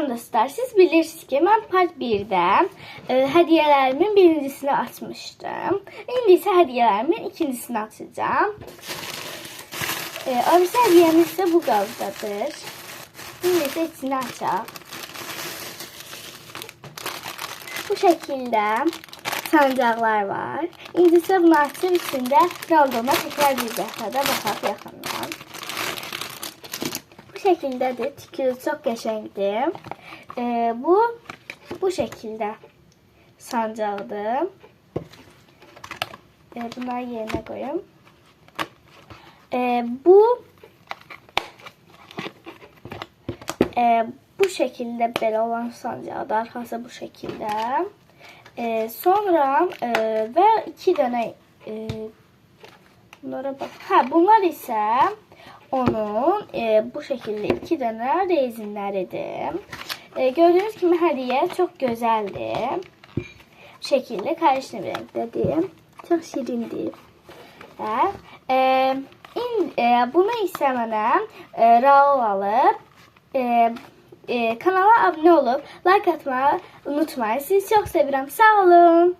Salam dostlar, siz bilirsiniz ki mən part 1-də hədiyyələrimin birincisini açmışdım. İndi isə hədiyyələrimin ikincisini açacağım. Öbürü hədiyyəmiz isə bu qabdadır. İndi isə içini açaq. Bu şəkildə sancaqlar var. İndi isə bunu açıb içində nə olduğuna təkrar bir dəfədə baxaq yaxından. Bu şəkildədir. Tikili çox qəşəngdir. Bu şəkildə sancaqdır. Bunları yerinə qoyum. Bu şəkildə belə olan sancaqdır. Arxası bu şəkildə. Sonra və iki dənə bunlara bax. Bunlar isə onun bu şəkildə iki dənə rezinləridir. Gördüğünüz kimi hədiyyə çox gözəldir. Bu şəkildə karışıq rəngdədir. Çox şirindir. Bunu isə mənə Raul alıb. Kanala abunə olub like atmayı unutmayın. Sizi çox sevirəm. Sağ olun.